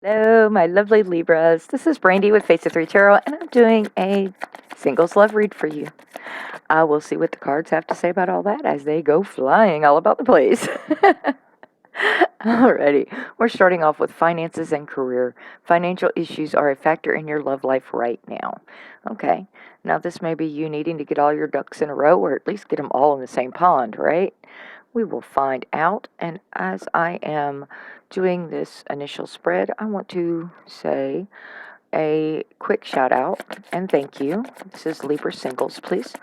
Hello, my lovely Libras. This is Brandy with Face of Three Tarot, and I'm doing a singles love read for you. We'll see what the cards have to say about all that as they go flying all about the place. Alrighty, we're starting off with finances and career. Financial issues are a factor in your love life right now. Okay, now this may be you needing to get all your ducks in a row, or at least get them all in the same pond, right? We will find out, and as I am doing this initial spread, I want to say a quick shout out and thank you. This is Libra Singles, please,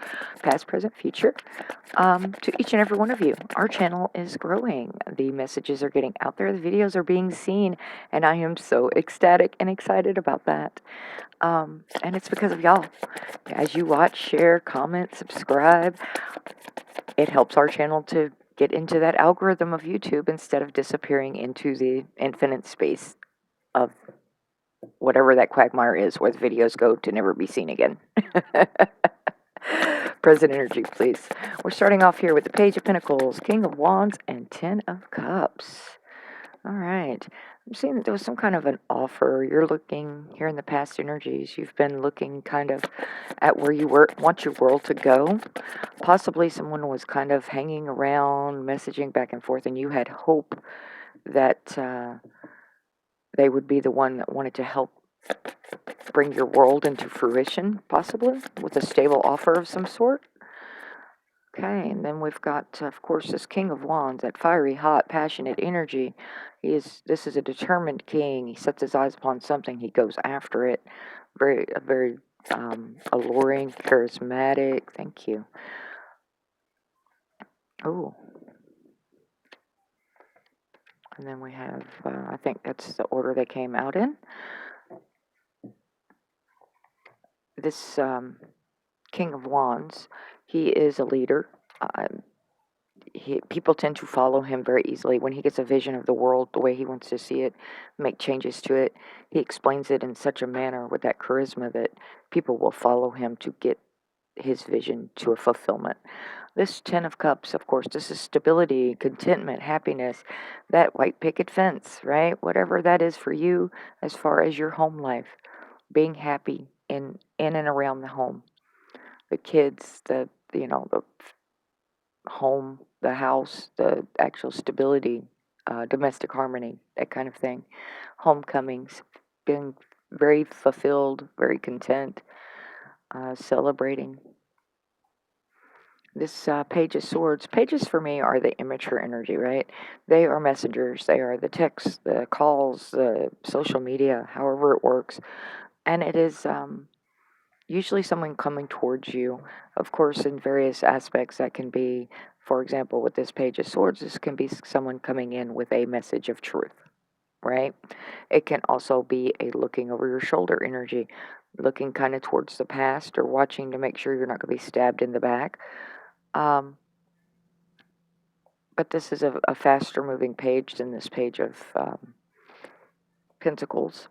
past, present, future, to each and every one of you. Our channel is growing. The messages are getting out there, the videos are being seen, and I am so ecstatic and excited about that. And it's because of y'all. As you watch, share, comment, subscribe, it helps our channel to get into that algorithm of YouTube instead of disappearing into the infinite space of whatever that quagmire is where the videos go to never be seen again. Present energy, please. We're starting off here with the Page of Pentacles, King of Wands, and Ten of Cups. All right. I'm seeing that there was some kind of an offer. You're looking here in the past energies. You've been looking kind of at where you want your world to go. Possibly someone was kind of hanging around, messaging back and forth, and you had hope that they would be the one that wanted to help bring your world into fruition, possibly with a stable offer of some sort. Okay, and then we've got, of course, this King of Wands, that fiery, hot, passionate energy. This is a determined king. He sets his eyes upon something, he goes after it. Very alluring, charismatic. Thank you. Oh, and then we have, I think that's the order they came out in. This King of Wands, he is a leader. People tend to follow him very easily. When he gets a vision of the world the way he wants to see it, make changes to it, he explains it in such a manner with that charisma that people will follow him to get his vision to a fulfillment. This Ten of Cups, of course, this is stability, contentment, happiness, that white picket fence, right? Whatever that is for you as far as your home life, being happy in and around the home. The kids, the home, the house, the actual stability, domestic harmony, that kind of thing. Homecomings, being very fulfilled, very content, celebrating. This Page of Swords, pages for me are the immature energy, right? They are messengers. They are the texts, the calls, the social media, however it works. And it is usually someone coming towards you, of course, in various aspects. That can be, for example, with this Page of Swords, this can be someone coming in with a message of truth, right? It can also be a looking over your shoulder energy, looking kind of towards the past or watching to make sure you're not going to be stabbed in the back. But this is a faster moving page than this Page of Pentacles.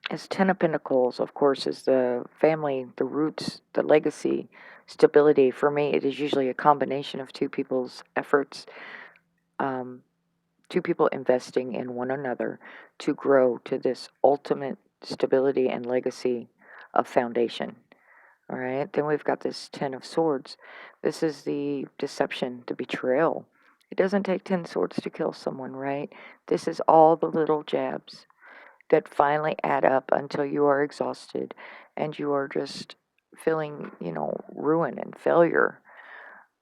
As Ten of Pentacles, of course, is the family, the roots, the legacy, stability. For me, it is usually a combination of two people's efforts, two people investing in one another to grow to this ultimate stability and legacy of foundation. All right, then we've got this Ten of Swords. This is the deception, the betrayal. It doesn't take 10 swords to kill someone, right? This is all the little jabs that finally add up until you are exhausted and you are just feeling, ruin and failure,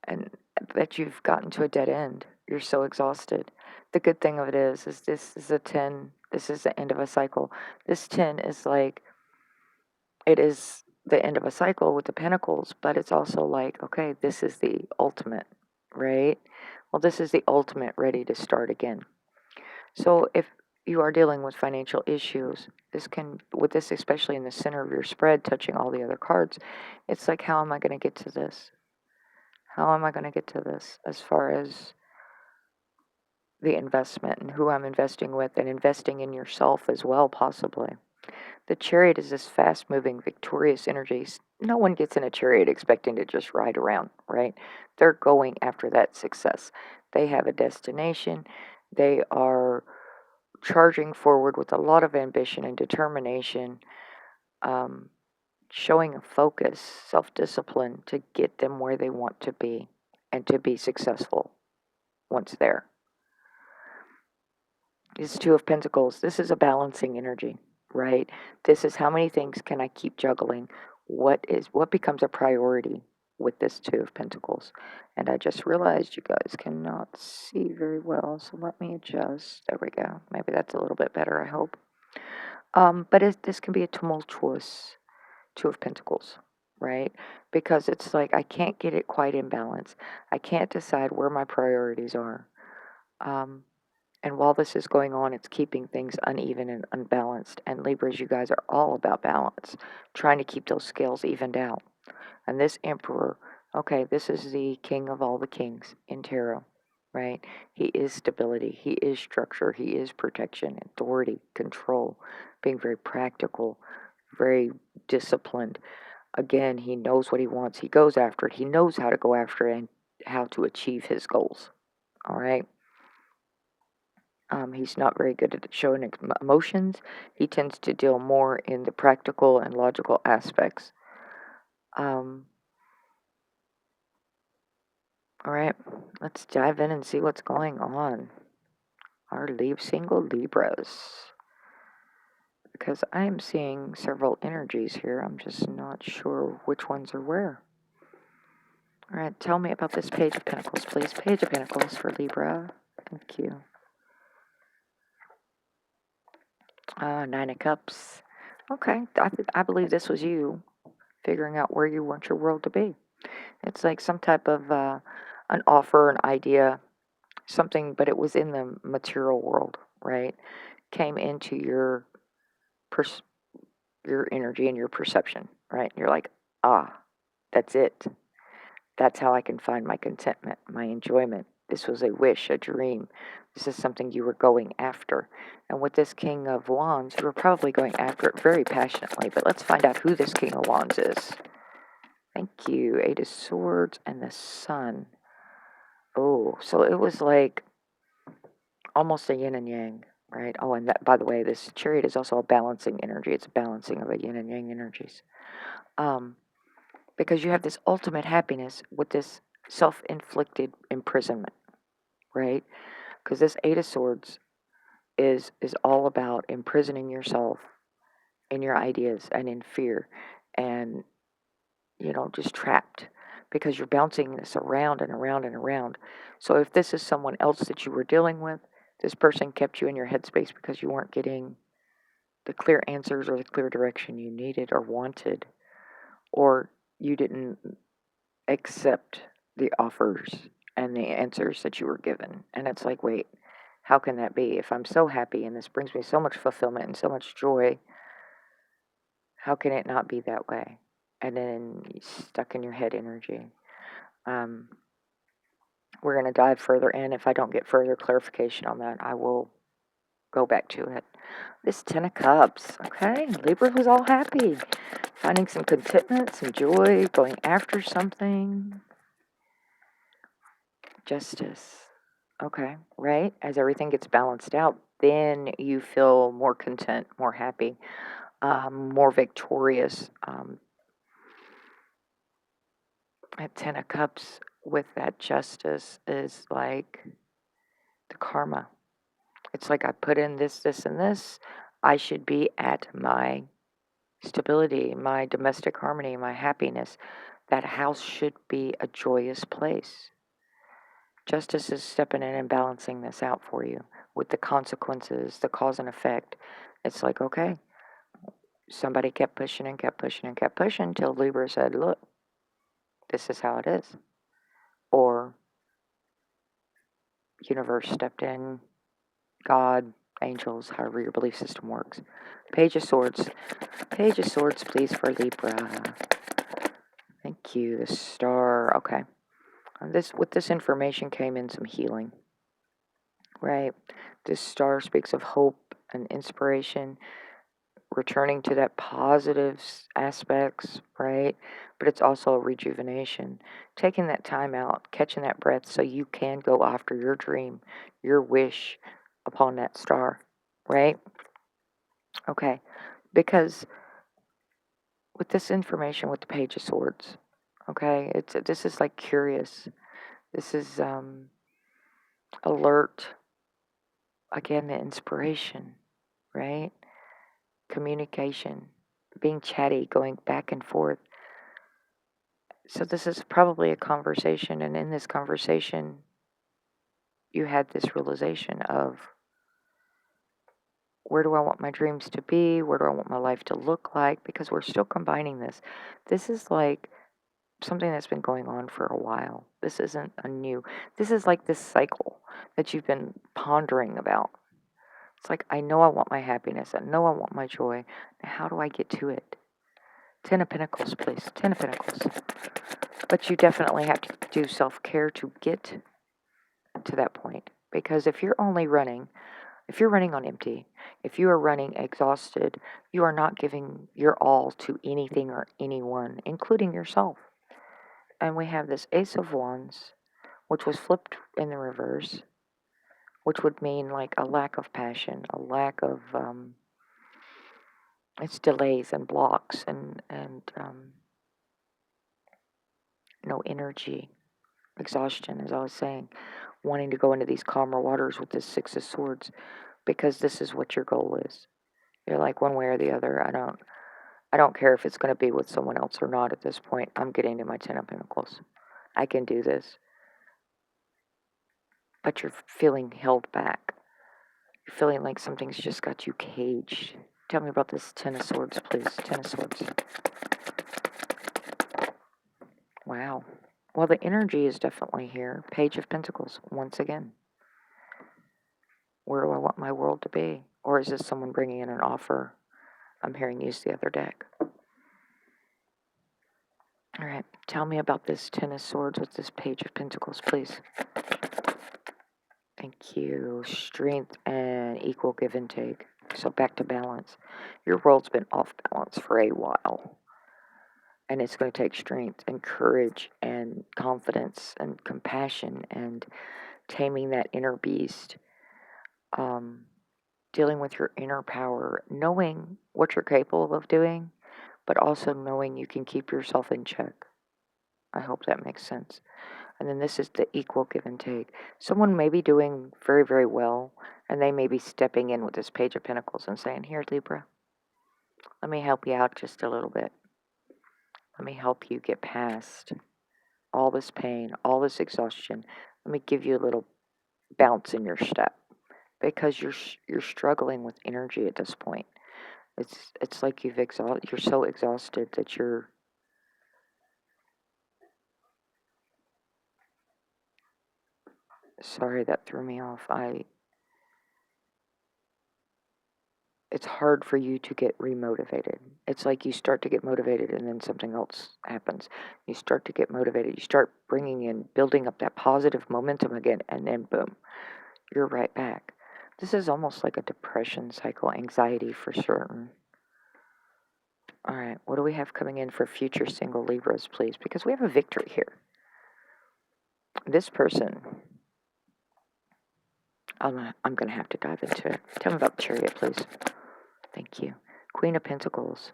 and that you've gotten to a dead end. You're so exhausted. The good thing of it is this is a 10. This is the end of a cycle. This 10 is like, it is the end of a cycle with the pentacles, but it's also like, okay, this is the ultimate, right? Well, this is the ultimate ready to start again. So if you are dealing with financial issues, with this especially in the center of your spread, touching all the other cards, it's like, how am I going to get to this? How am I going to get to this as far as the investment and who I'm investing with and investing in yourself as well, possibly. The Chariot is this fast moving, victorious energy. No one gets in a chariot expecting to just ride around, right? They're going after that success. They have a destination. They are charging forward with a lot of ambition and determination, um, showing a focus, self-discipline to get them where they want to be and to be successful once there. This Two of Pentacles, this is a balancing energy, right? This is how many things can I keep juggling? What becomes a priority with this Two of Pentacles? And I just realized you guys cannot see very well, so let me adjust. There we go. Maybe that's a little bit better, I hope. But this can be a tumultuous Two of Pentacles, right? Because it's like I can't get it quite in balance. I can't decide where my priorities are. Um, and while this is going on, it's keeping things uneven and unbalanced. And Libras, you guys are all about balance, trying to keep those scales evened out. And this Emperor, okay, this is the king of all the kings in tarot, right? He is stability, he is structure, he is protection, authority, control, being very practical, very disciplined. Again, he knows what he wants, he goes after it, he knows how to go after it and how to achieve his goals, all right? He's not very good at showing emotions. He tends to deal more in the practical and logical aspects. Um, all right, let's dive in and see what's going on. Our single Libras. Because I am seeing several energies here. I'm just not sure which ones are where. All right, tell me about this Page of Pentacles, please. Page of Pentacles for Libra. Thank you. Nine of Cups. Okay, I believe this was you figuring out where you want your world to be. It's like some type of an offer, an idea, something, but it was in the material world, right? Came into your your energy and your perception, right? You're like, that's it. That's how I can find my contentment, my enjoyment. This was a wish, a dream. This is something you were going after. And with this King of Wands, you were probably going after it very passionately. But let's find out who this King of Wands is. Thank you. Eight of Swords and the Sun. Oh, so it was like almost a yin and yang, right? Oh, and that, by the way, this Chariot is also a balancing energy. It's a balancing of a yin and yang energies. Because you have this ultimate happiness with this self-inflicted imprisonment, right? Because this Eight of Swords is all about imprisoning yourself in your ideas and in fear and, just trapped because you're bouncing this around and around and around. So if this is someone else that you were dealing with, this person kept you in your headspace because you weren't getting the clear answers or the clear direction you needed or wanted, or you didn't accept the offers and the answers that you were given. And it's like, wait, how can that be? If I'm so happy and this brings me so much fulfillment and so much joy, how can it not be that way? And then stuck in your head energy. We're going to dive further in. If I don't get further clarification on that, I will go back to it. This Ten of Cups, okay? Libra was all happy. Finding some contentment, some joy, going after something. Justice. Okay, right? As everything gets balanced out, then you feel more content, more happy, more victorious. At Ten of Cups with that justice is like the karma. It's like I put in this, this, and this. I should be at my stability, my domestic harmony, my happiness. That house should be a joyous place. Justice is stepping in and balancing this out for you with the consequences, the cause and effect. It's like, okay, somebody kept pushing and kept pushing and kept pushing until Libra said, look, this is how it is. Or universe stepped in, God, angels, however your belief system works. Page of Swords. Page of Swords, please, for Libra. Thank you. The Star. Okay. With this information came in some healing. Right? This Star speaks of hope and inspiration, returning to that positive aspects, right? But it's also a rejuvenation. Taking that time out, catching that breath so you can go after your dream, your wish upon that star. right? Okay, because with this information with the Page of Swords, okay, this is like curious. This is alert. Again, the inspiration, right? Communication, being chatty, going back and forth. So this is probably a conversation, and in this conversation, you had this realization of, where do I want my dreams to be? Where do I want my life to look like? Because we're still combining this. This is like something that's been going on for a while. This isn't a new, this is like this cycle that you've been pondering about. It's like, I know I want my happiness. I know I want my joy. Now, how do I get to it? 10 of Pentacles, please. 10 of Pentacles. But you definitely have to do self-care to get to that point. Because if you're only running, if you're running on empty, if you are running exhausted, you are not giving your all to anything or anyone, including yourself. And we have this Ace of Wands, which was flipped in the reverse, which would mean like a lack of passion, a lack of, it's delays and blocks and no energy, exhaustion, as I was saying, wanting to go into these calmer waters with this Six of Swords, because this is what your goal is. You're like, one way or the other, I don't care if it's going to be with someone else or not at this point. I'm getting to my 10 of Pentacles. I can do this. But you're feeling held back. You're feeling like something's just got you caged. Tell me about this 10 of Swords, please. 10 of Swords. Wow. Well, the energy is definitely here. Page of Pentacles, once again. Where do I want my world to be? Or is this someone bringing in an offer? I'm hearing use the other deck. All right. Tell me about this 10 of Swords with this Page of Pentacles, please. Thank you. Strength and equal give and take. So back to balance. Your world's been off balance for a while. And it's going to take strength and courage and confidence and compassion and taming that inner beast. Dealing with your inner power. Knowing what you're capable of doing, but also knowing you can keep yourself in check. I hope that makes sense. And then this is the equal give and take. Someone may be doing very, very well, and they may be stepping in with this Page of Pentacles and saying, here, Libra, let me help you out just a little bit. Let me help you get past all this pain, all this exhaustion. Let me give you a little bounce in your step, because you're struggling with energy at this point. It's like you're so exhausted that you're, sorry, that threw me off. It's hard for you to get remotivated. It's like you start to get motivated and then something else happens. You start to get motivated. You start bringing in, building up that positive momentum again, and then boom, you're right back. This is almost like a depression cycle, anxiety for certain. All right, what do we have coming in for future single Libras, please? Because we have a victory here. This person, I'm going to have to dive into it. Tell me about the Chariot, please. Thank you. Queen of Pentacles.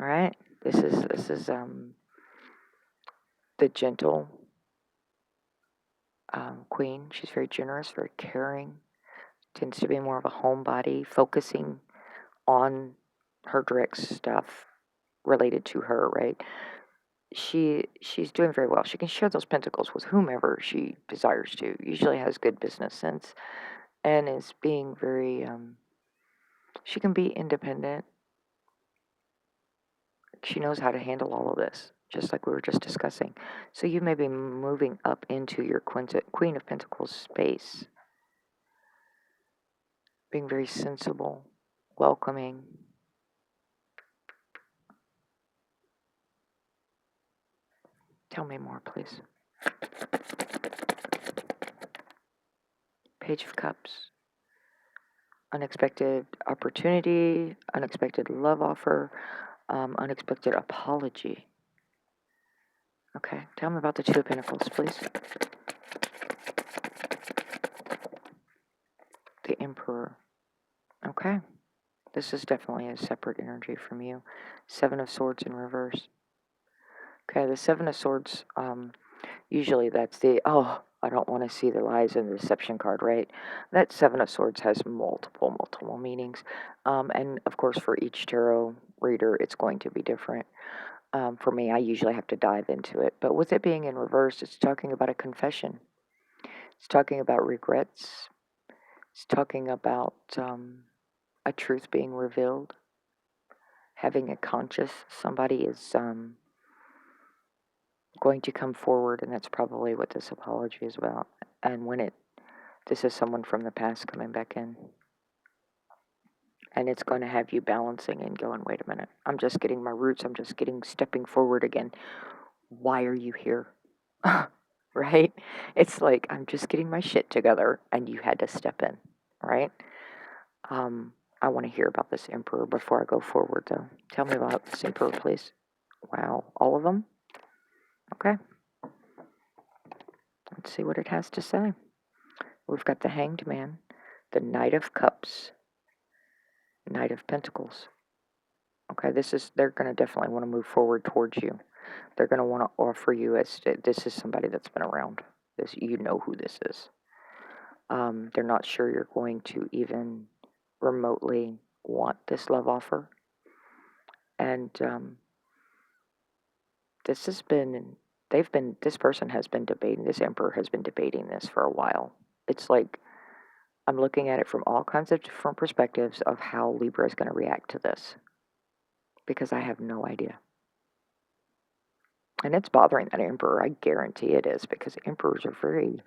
All right, this is the gentle queen. She's very generous, very caring. Tends to be more of a homebody, focusing on her direct stuff related to her. Right. She's doing very well. She can share those pentacles with whomever she desires to. Usually has good business sense and is being very. She can be independent. She knows how to handle all of this, just like we were just discussing. So you may be moving up into your Queen of Pentacles space, being very sensible, welcoming. Tell me more, please. Page of Cups. Unexpected opportunity, unexpected love offer, unexpected apology. Okay, tell me about the Two of Pentacles, please. The Emperor. Okay. This is definitely a separate energy from you. Seven of Swords in reverse. Okay, the Seven of Swords, usually that's I don't want to see the lies and the deception card, right? That Seven of Swords has multiple meanings. And of course, for each tarot reader, it's going to be different. For me, I usually have to dive into it. But with it being in reverse, it's talking about a confession. It's talking about regrets. It's talking about a truth being revealed. Having a conscious, somebody is going to come forward, and that's probably what this apology is about. And this is someone from the past coming back in. And it's going to have you balancing and going, wait a minute, I'm just getting my roots. I'm just stepping forward again. Why are you here? Right? It's like, I'm just getting my shit together and you had to step in, right? I want to hear about this Emperor before I go forward, though. Tell me about this Emperor, please. Wow. All of them? Okay. Let's see what it has to say. We've got the Hanged Man, the Knight of Cups, Knight of Pentacles. Okay, they're going to definitely want to move forward towards you. They're going to want to offer you this is somebody that's been around. You know who this is. They're not sure you're going to even remotely want this love offer. And this person has been debating, this Emperor has been debating this for a while. It's like, I'm looking at it from all kinds of different perspectives of how Libra is going to react to this. Because I have no idea. And it's bothering that Emperor. I guarantee it is, because Emperors are very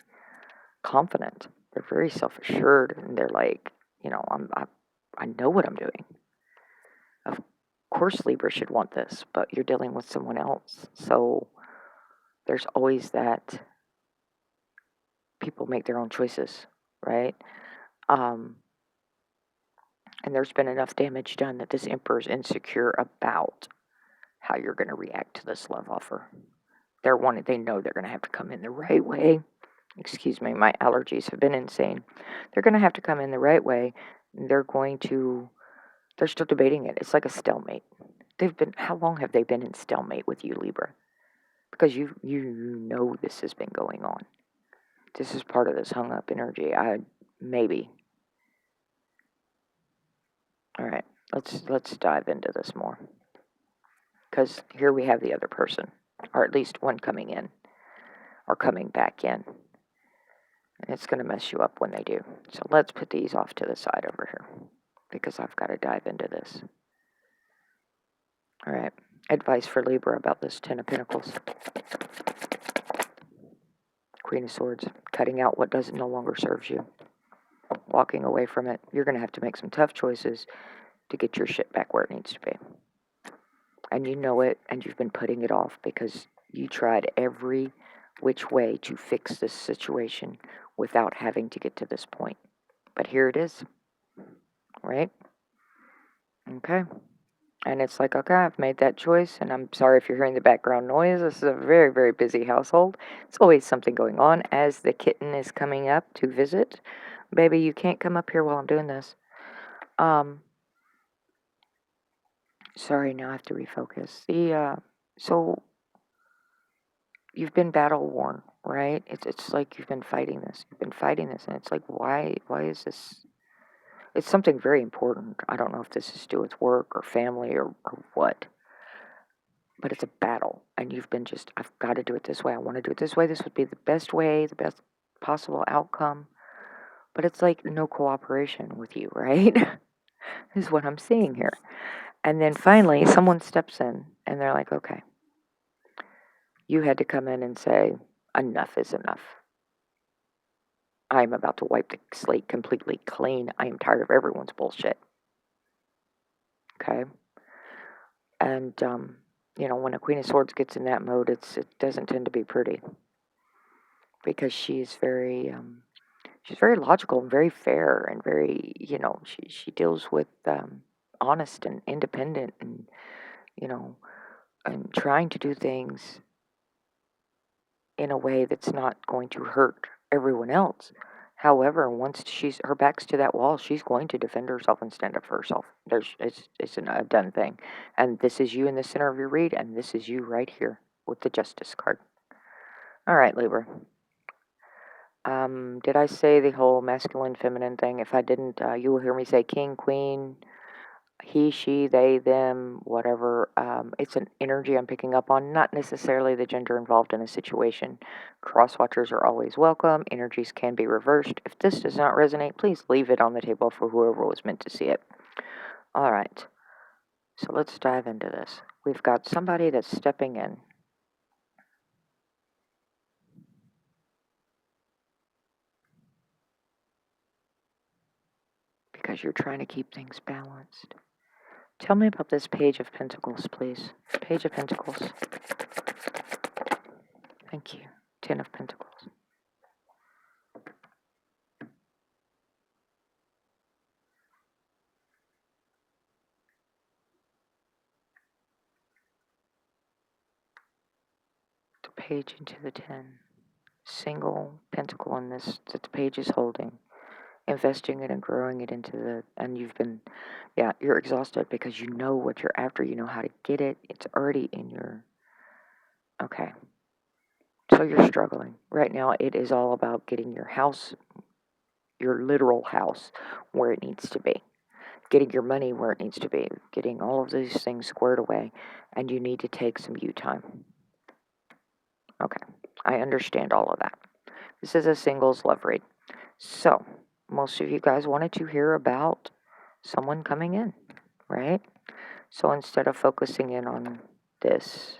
confident. They're very self-assured, and they're like, I know what I'm doing. Of course Libra should want this, but you're dealing with someone else. So there's always that people make their own choices, right? And there's been enough damage done that this Emperor's insecure about how you're going to react to this love offer. They know they're going to have to come in the right way. Excuse me, my allergies have been insane. They're going to have to come in the right way. They're still debating it. It's like a stalemate. How long have they been in stalemate with you, Libra? Because you know this has been going on. This is part of this hung up energy. Maybe. All right, let's dive into this more. Because here we have the other person, or at least one coming in, or coming back in. And it's going to mess you up when they do. So let's put these off to the side over here, because I've got to dive into this. All right. Advice for Libra about this Ten of Pentacles. Queen of Swords. Cutting out what no longer serves you. Walking away from it. You're going to have to make some tough choices to get your shit back where it needs to be. And you know it, and you've been putting it off because you tried every which way to fix this situation without having to get to this point. But here it is. Right? Okay. And it's like, okay, I've made that choice, and I'm sorry if you're hearing the background noise. This is a very, very busy household. It's always something going on as the kitten is coming up to visit. Baby, you can't come up here while I'm doing this. Sorry, now I have to refocus. So you've been battle worn, right? It's like you've been fighting this. You've been fighting this, and it's like, why is this? It's something very important. I don't know if this is to do with work or family or what. But it's a battle, and you've been I've got to do it this way. I want to do it this way. This would be the best way, the best possible outcome. But it's like no cooperation with you, right? Is what I'm seeing here. And then finally, someone steps in, and they're like, okay, you had to come in and say, enough is enough. I'm about to wipe the slate completely clean. I am tired of everyone's bullshit. Okay? And, when a Queen of Swords gets in that mode, it doesn't tend to be pretty. Because she's very logical and very fair and very, she deals with honest and independent and, and trying to do things in a way that's not going to hurt everyone else. However, once her back's to that wall, she's going to defend herself and stand up for herself. It's a done thing. And this is you in the center of your read, and this is you right here with the Justice card. All right, Libra. Did I say the whole masculine, feminine thing? If I didn't, you will hear me say king, queen, he, she, they, them, whatever. It's an energy I'm picking up on, not necessarily the gender involved in a situation. Cross watchers are always welcome. Energies can be reversed. If this does not resonate, please leave it on the table for whoever was meant to see it. All right. So let's dive into this. We've got somebody that's stepping in. Because you're trying to keep things balanced. Tell me about this Page of Pentacles, please. Page of Pentacles. Thank you. 10 of Pentacles. The page into the 10. Single pentacle in this that the page is holding. Investing it and growing it into the, and you've been, yeah, you're exhausted because you know what you're after. You know how to get it. It's already in your, okay. So you're struggling. Right now it is all about getting your house, your literal house, where it needs to be. Getting your money where it needs to be. Getting all of these things squared away. And you need to take some you time. Okay. I understand all of that. This is a singles love read. So, most of you guys wanted to hear about someone coming in, right? So instead of focusing in on this,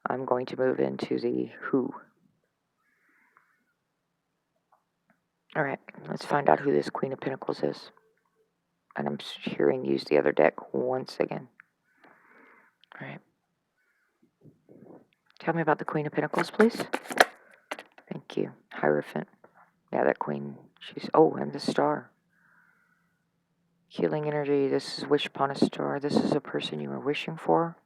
I'm going to move into the who. All right, let's find out who this Queen of Pentacles is. And I'm hearing use the other deck once again. All right. Tell me about the Queen of Pentacles, please. Thank you. Hierophant. Yeah, that queen. She's, oh, and the star. Healing energy. This is wish upon a star. This is a person you are wishing for.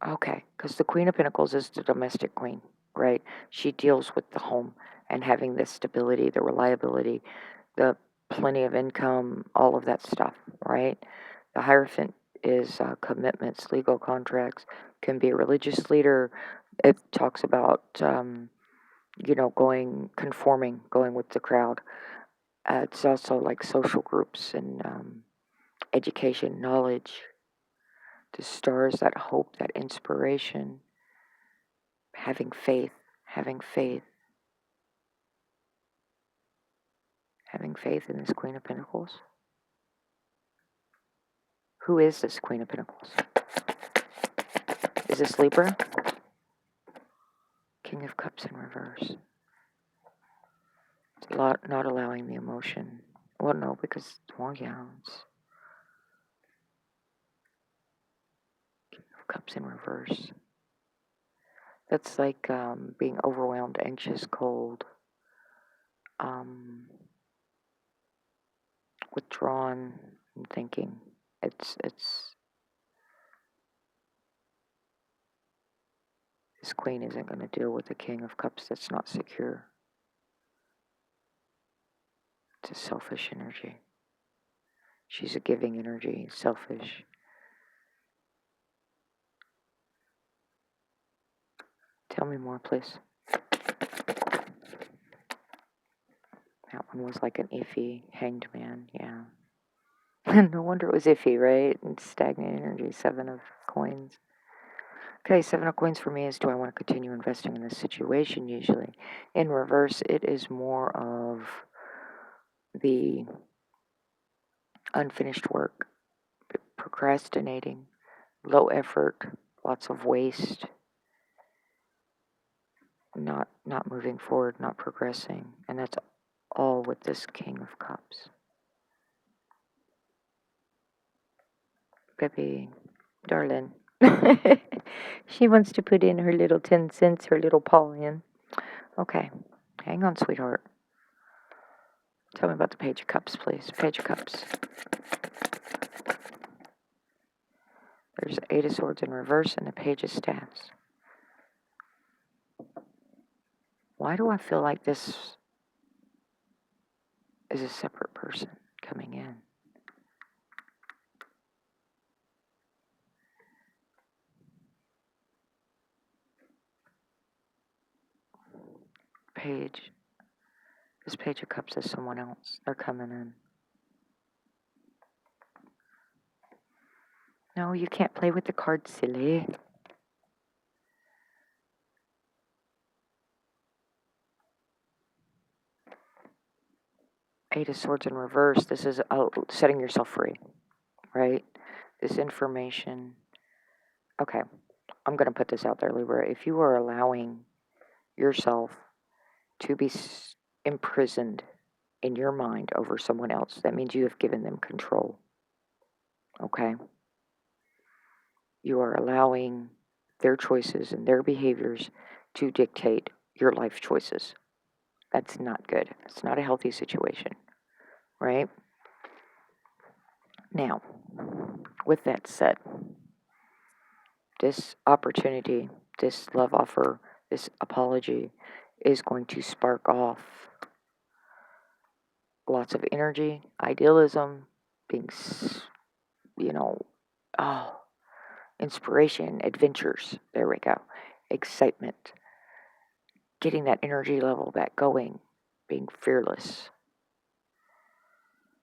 Okay, because the Queen of Pentacles is the domestic queen, right? She deals with the home and having the stability, the reliability, the plenty of income, all of that stuff, right? The Hierophant is commitments, legal contracts, can be a religious leader. It talks about, conforming, going with the crowd. It's also like social groups and education, knowledge. The stars, that hope, that inspiration, having faith, having faith, having faith in this Queen of Pentacles. Who is this Queen of Pentacles? Is this Libra? King of Cups in reverse. It's not allowing the emotion. Well, no, because, well, yeah, it's King of Cups in reverse. That's like being overwhelmed, anxious, cold, withdrawn, and thinking. It's this queen isn't going to deal with the King of Cups that's not secure. It's a selfish energy. She's a giving energy, selfish. Tell me more, please. That one was like an iffy, hanged man, yeah. No wonder it was iffy, right? And stagnant energy, 7 of coins. Okay, 7 of coins for me is, do I want to continue investing in this situation usually? In reverse, it is more of the unfinished work, procrastinating, low effort, lots of waste, not moving forward, not progressing, and that's all with this King of Cups. Baby, darling. She wants to put in her little 10 cents, her little paw in. Okay, hang on, sweetheart. Tell me about the Page of Cups, please. Page of Cups. There's the 8 of Swords in reverse and the Page of Staffs. Why do I feel like this is a separate person coming in? Page. This Page of Cups is someone else. They're coming in. No, you can't play with the cards, silly. Eight of Swords in reverse. This is setting yourself free, right? This information. Okay, I'm going to put this out there, Libra. If you are allowing yourself to be imprisoned in your mind over someone else, that means you have given them control. Okay? You are allowing their choices and their behaviors to dictate your life choices. That's not good. It's not a healthy situation, right? Now, with that said, this opportunity, this love offer, this apology is going to spark off lots of energy, idealism, being, oh, inspiration, adventures. There we go. Excitement. Getting that energy level back going, being fearless.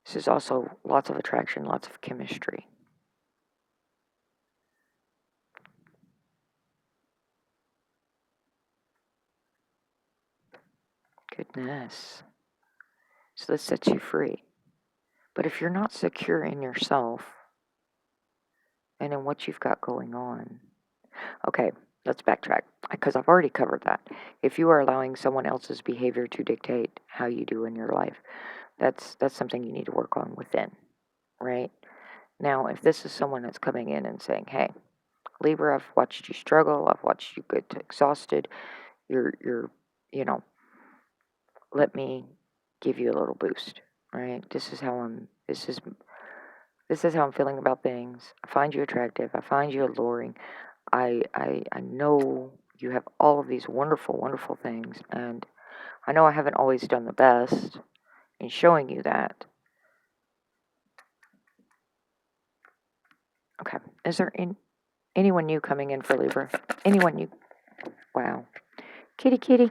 This is also lots of attraction, lots of chemistry. Goodness. So this sets you free. But if you're not secure in yourself and in what you've got going on, okay, let's backtrack because I've already covered that. If you are allowing someone else's behavior to dictate how you do in your life, that's something you need to work on within, right? Now, if this is someone that's coming in and saying, hey, Libra, I've watched you struggle, I've watched you get exhausted, you're let me give you a little boost, right? This is how I'm feeling about things. I find you attractive, I find you alluring. I know you have all of these wonderful, wonderful things, and I know I haven't always done the best in showing you that. Okay, is there anyone new coming in for Libra? Anyone new? Wow. Kitty,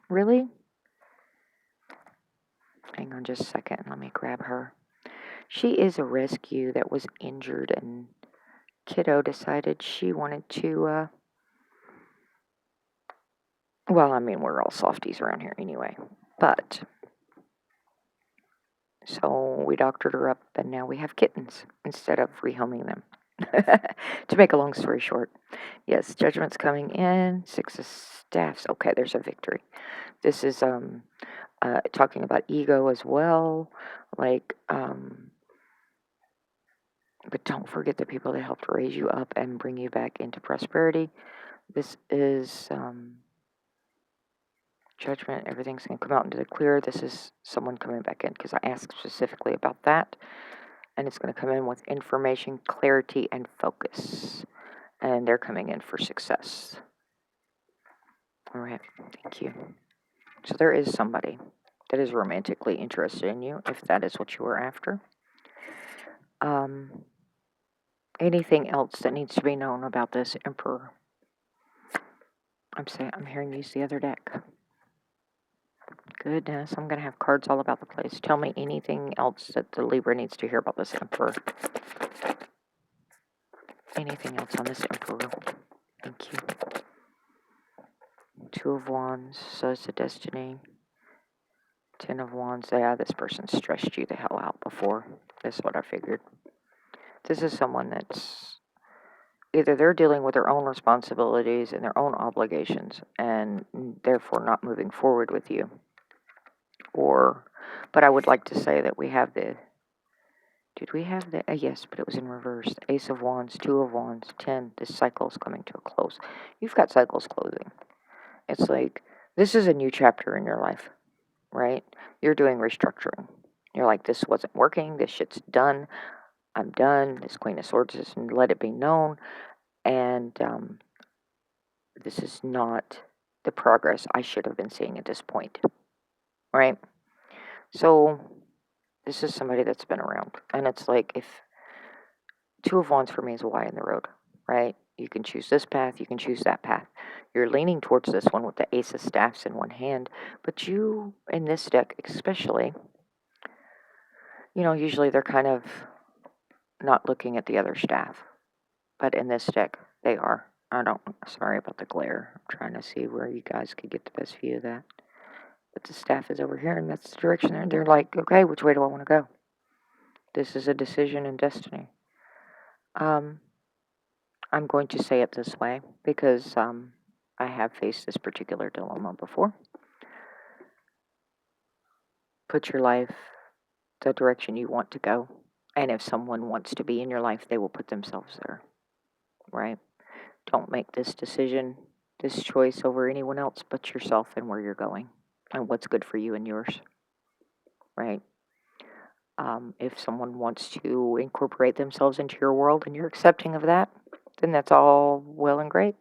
really? Hang on just a second, let me grab her. She is a rescue that was injured, and Kiddo decided she wanted to, well, I mean, we're all softies around here anyway, but, so we doctored her up, and now we have kittens instead of rehoming them. To make a long story short, yes, Judgment's coming in, Six of Staffs. Okay, there's a victory. This is talking about ego as well, like, but don't forget the people that helped raise you up and bring you back into prosperity. This is Judgment. Everything's going to come out into the clear. This is someone coming back in because I asked specifically about that. And it's going to come in with information, clarity, and focus. And they're coming in for success. All right. Thank you. So there is somebody that is romantically interested in you, if that is what you were after. Anything else that needs to be known about this Emperor? I'm hearing use the other deck. Goodness, I'm going to have cards all about the place. Tell me anything else that the Libra needs to hear about this Emperor. Anything else on this Emperor? Thank you. Two of Wands, so it's a destiny. 10 of Wands, yeah, this person stressed you the hell out before. That's what I figured. This is someone that's either they're dealing with their own responsibilities and their own obligations and therefore not moving forward with you. But I would like to say that we have did we have the, yes, but it was in reverse. The Ace of Wands, Two of Wands, 10. This cycle is coming to a close. You've got cycles closing. It's like, this is a new chapter in your life, right? You're doing restructuring. You're like, this wasn't working. This shit's done. I'm done. This Queen of Swords is, let it be known. And this is not the progress I should have been seeing at this point, right? So this is somebody that's been around, and it's like if Two of Wands for me is a Y in the road, right? You can choose this path, you can choose that path. You're leaning towards this one with the Ace of Staffs in one hand, but you, in this deck especially, usually they're kind of not looking at the other staff, but in this deck, they are. Sorry about the glare. I'm trying to see where you guys could get the best view of that. But the staff is over here, and that's the direction they're like, okay, which way do I want to go? This is a decision in destiny. I'm going to say it this way because I have faced this particular dilemma before. Put your life the direction you want to go. And if someone wants to be in your life, they will put themselves there, right? Don't make this decision, this choice over anyone else but yourself and where you're going and what's good for you and yours, right? If someone wants to incorporate themselves into your world and you're accepting of that, then that's all well and great.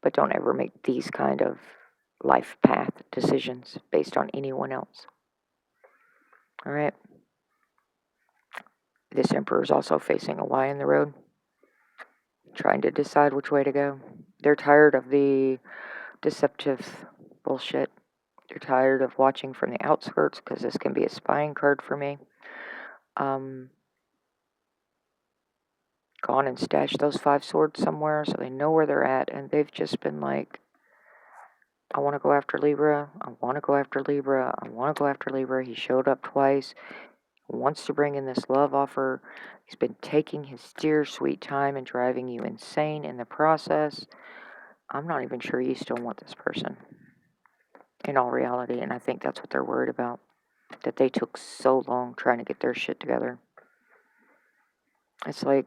But don't ever make these kind of life path decisions based on anyone else. All right. This Emperor is also facing a Y in the road, trying to decide which way to go. They're tired of the deceptive bullshit. They're tired of watching from the outskirts because this can be a spying card for me. Gone and stashed those 5 swords somewhere so they know where they're at, and they've just been like, I want to go after Libra. I want to go after Libra. I want to go after Libra. He showed up twice. He wants to bring in this love offer. He's been taking his dear sweet time and driving you insane in the process. I'm not even sure you still want this person in all reality, and I think that's what they're worried about, that they took so long trying to get their shit together. It's like,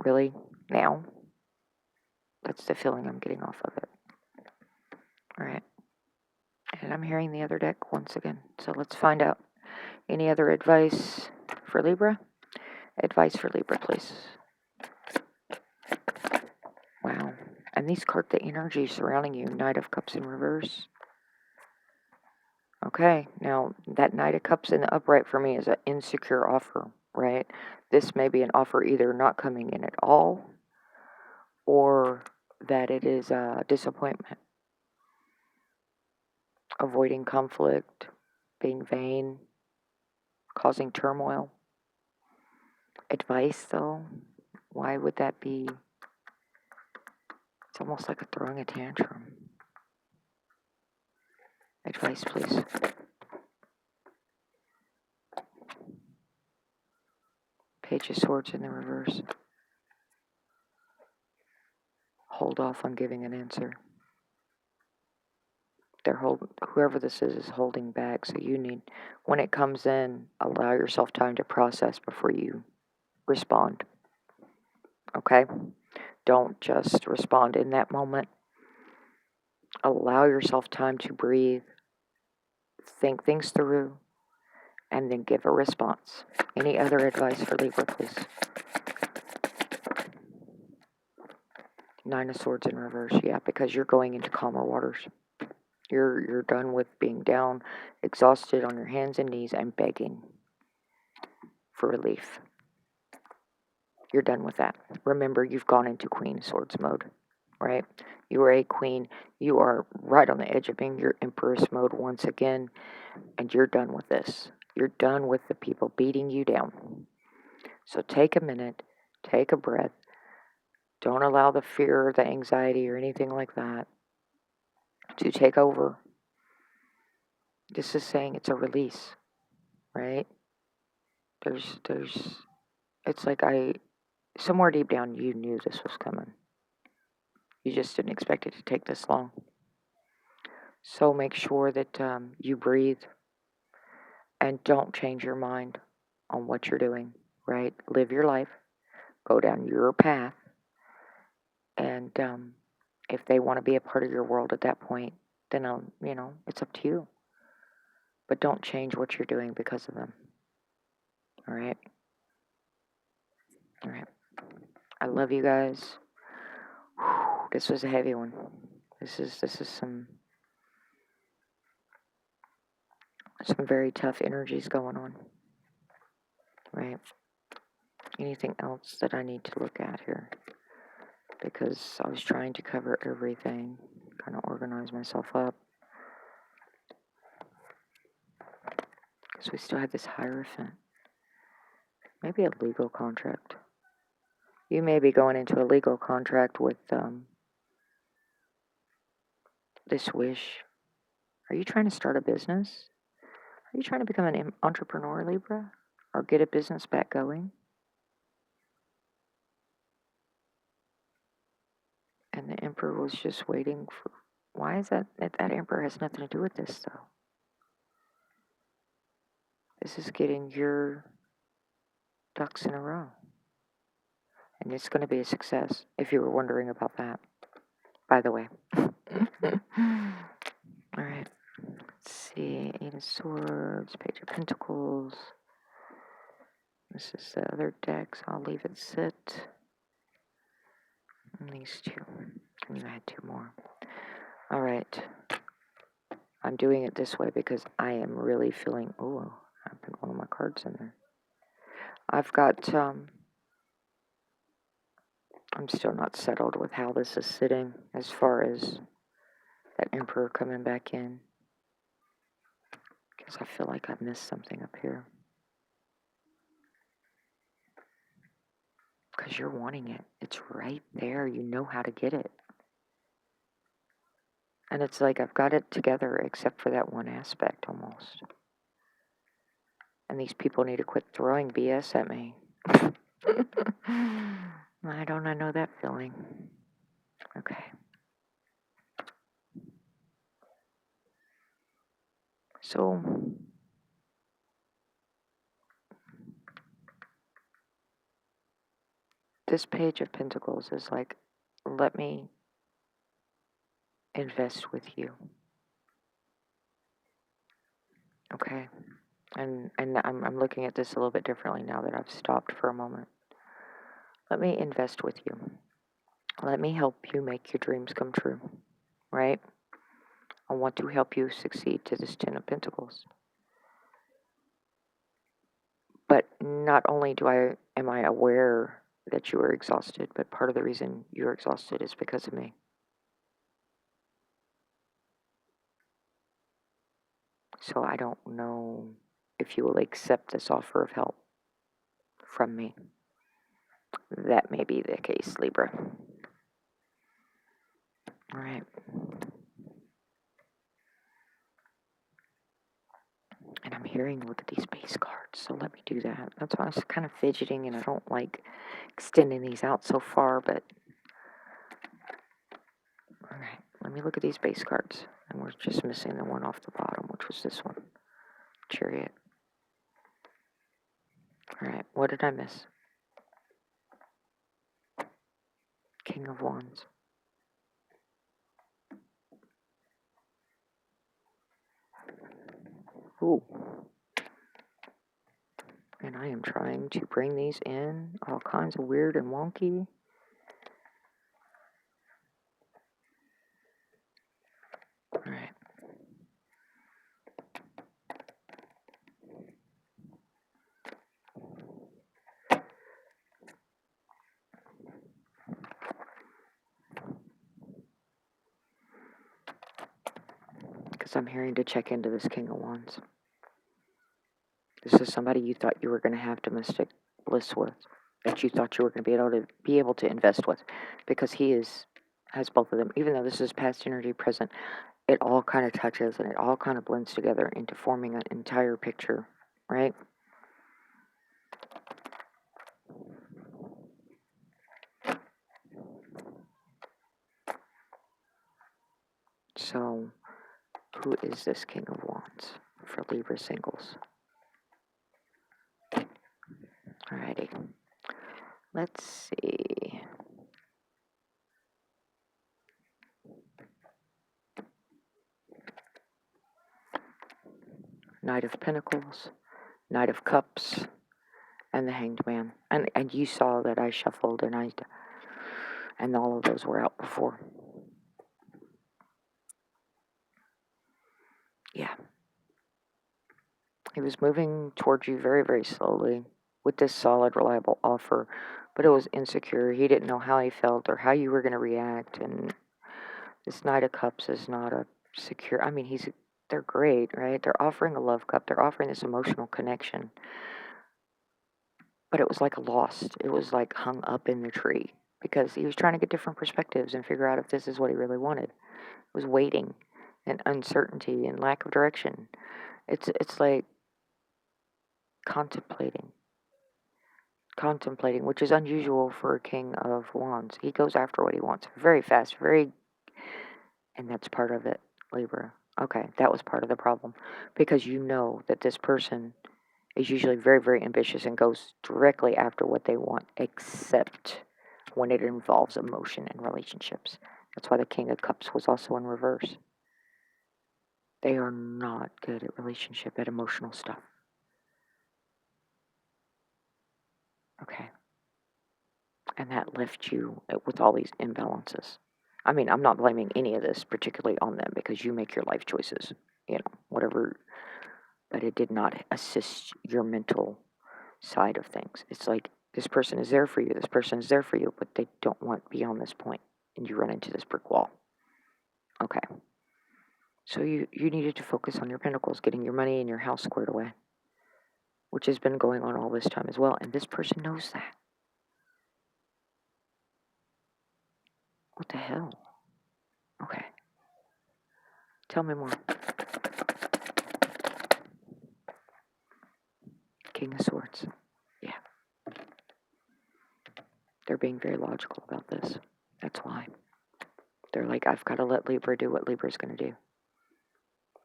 really? Now? That's the feeling I'm getting off of it. All right. And I'm hearing the other deck once again. So let's find out. Any other advice for Libra? Advice for Libra, please. Wow. And these cards, the energy surrounding you, Knight of Cups in reverse. Okay. Now, that Knight of Cups in the upright for me is an insecure offer, right? This may be an offer either not coming in at all or that it is a disappointment. Avoiding conflict, being vain, causing turmoil. Advice, though, why would that be? It's almost like throwing a tantrum. Advice, please. Page of Swords in the reverse. Hold off on giving an answer. Whoever this is holding back, so you need, when it comes in, allow yourself time to process before you respond. Okay? Don't just respond in that moment. Allow yourself time to breathe, think things through, and then give a response. Any other advice for Libra, please? 9 of Swords in reverse. Yeah, because you're going into calmer waters. You're done with being down, exhausted on your hands and knees and begging for relief. You're done with that. Remember, you've gone into Queen of Swords mode, right? You are a queen. You are right on the edge of being your Empress mode once again, and you're done with this. You're done with the people beating you down. So take a minute, take a breath. Don't allow the fear or the anxiety or anything like that to take over. This is saying it's a release, right? It's like somewhere deep down you knew this was coming. You just didn't expect it to take this long. So make sure that you breathe and don't change your mind on what you're doing, right? Live your life, go down your path, and if they want to be a part of your world at that point, then it's up to you. But don't change what you're doing because of them. All right? All right. I love you guys. This was a heavy one. This is some very tough energies going on. Right? Anything else that I need to look at here? Because I was trying to cover everything, kind of organize myself up. Because we still have this Hierophant. Maybe a legal contract. You may be going into a legal contract with this wish. Are you trying to start a business? Are you trying to become an entrepreneur, Libra? Or get a business back going? And the Emperor was just waiting for... Why is that? That Emperor has nothing to do with this, though. This is getting your ducks in a row. And it's going to be a success, if you were wondering about that, by the way. Alright, let's see. Eight of Swords, Page of Pentacles. This is the other deck, so I'll leave it sit. And these two. I knew I had two more. Alright. I'm doing it this way because I am really feeling... Oh, I put one of my cards in there. I've got... I'm still not settled with how this is sitting as far as that Emperor coming back in. Because I feel like I've missed something up here. Because you're wanting it. It's right there. You know how to get it. And it's like I've got it together except for that one aspect almost. And these people need to quit throwing BS at me. I know that feeling. Okay. So, this Page of Pentacles is like, let me invest with you. Okay. And I'm looking at this a little bit differently now that I've stopped for a moment. Let me invest with you. Let me help you make your dreams come true. Right? I want to help you succeed to this Ten of Pentacles. But not only am I aware that you are exhausted, but part of the reason you're exhausted is because of me. So I don't know if you will accept this offer of help from me. That may be the case, Libra. All right. And I'm hearing, look at these base cards, so let me do that. That's why I was kind of fidgeting, and I don't like extending these out so far, but... All right, let me look at these base cards. And we're just missing the one off the bottom, which was this one. Chariot. All right, what did I miss? King of Wands. Ooh. And I am trying to bring these in, all kinds of weird and wonky. All right. Because I'm hearing to check into this King of Wands. This is somebody you thought you were going to have domestic bliss with, that you thought you were going to be able to invest with, because he has both of them. Even though this is past energy, present, it all kind of touches and it all kind of blends together into forming an entire picture, right? So, who is this King of Wands for Libra singles? Alrighty. Let's see. Knight of Pentacles, Knight of Cups, and the Hanged Man. And you saw that I shuffled and And all of those were out before. Yeah. He was moving towards you very, very slowly with this solid, reliable offer, but it was insecure. He didn't know how he felt or how you were going to react. And this Knight of Cups is not a secure. I mean, they're great, right? They're offering a love cup. They're offering this emotional connection. But it was like lost. It was like hung up in the tree because he was trying to get different perspectives and figure out if this is what he really wanted. It was waiting and uncertainty and lack of direction. It's like contemplating, which is unusual for a king of wands. He goes after what he wants very fast, and that's part of it, Libra. Okay, that was part of the problem because you know that this person is usually very, very ambitious and goes directly after what they want, except when it involves emotion and relationships. That's why the King of Cups was also in reverse. They are not good at relationship, at emotional stuff. Okay. And that left you with all these imbalances. I mean, I'm not blaming any of this particularly on them because you make your life choices, whatever, but it did not assist your mental side of things. It's like this person is there for you, this person is there for you, but they don't want beyond this point, and you run into this brick wall. Okay. So you needed to focus on your pentacles, getting your money and your house squared away, which has been going on all this time as well, and this person knows that. What the hell? Okay. Tell me more. King of Swords. Yeah. They're being very logical about this. That's why. They're like, I've got to let Libra do what Libra's going to do.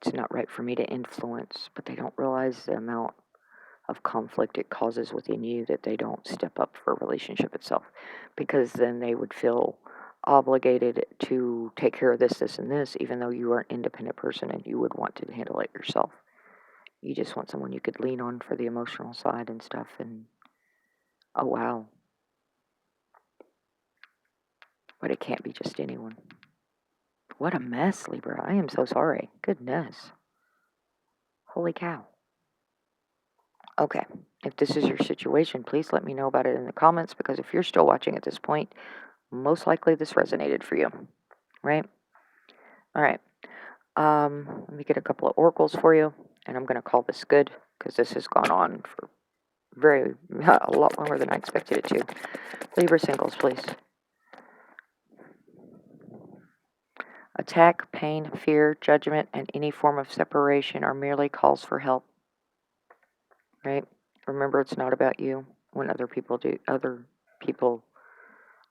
It's not right for me to influence, but they don't realize the amount of conflict it causes within you that they don't step up for a relationship itself, because then they would feel obligated to take care of this, and this, even though you are an independent person and you would want to handle it yourself. You just want someone you could lean on for the emotional side and stuff, and oh wow. But it can't be just anyone. What a mess, Libra. I am so sorry. Goodness. Holy cow. Okay. If this is your situation, please let me know about it in the comments, because if you're still watching at this point, most likely this resonated for you, right? All right. Let me get a couple of oracles for you, and I'm going to call this good because this has gone on for a lot longer than I expected it to. Libra singles, please. Attack, pain, fear, judgment, and any form of separation are merely calls for help, right? Remember, it's not about you when other people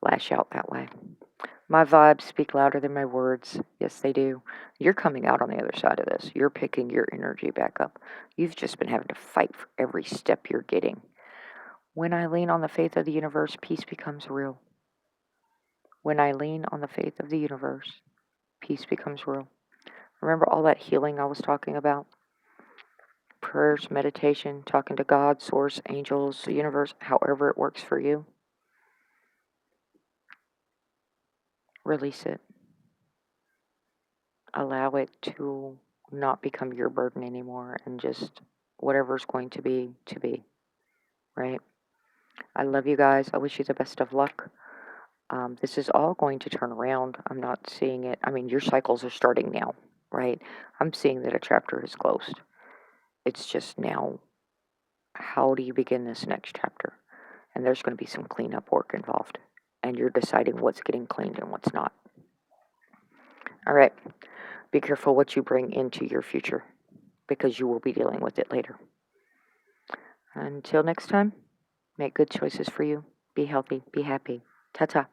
lash out that way. My vibes speak louder than my words. Yes, they do. You're coming out on the other side of this. You're picking your energy back up. You've just been having to fight for every step you're getting. When I lean on the faith of the universe, peace becomes real. When I lean on the faith of the universe, peace becomes real. Remember all that healing I was talking about? Prayers, meditation, talking to God, source, angels, the universe, however it works for you. Release it. Allow it to not become your burden anymore, and just whatever's going to be, right? I love you guys. I wish you the best of luck. This is all going to turn around. I'm not seeing it. I mean, your cycles are starting now, right? I'm seeing that a chapter is closed. It's just now, how do you begin this next chapter? And there's going to be some cleanup work involved. And you're deciding what's getting cleaned and what's not. All right. Be careful what you bring into your future, because you will be dealing with it later. Until next time, make good choices for you. Be healthy. Be happy. Ta-ta.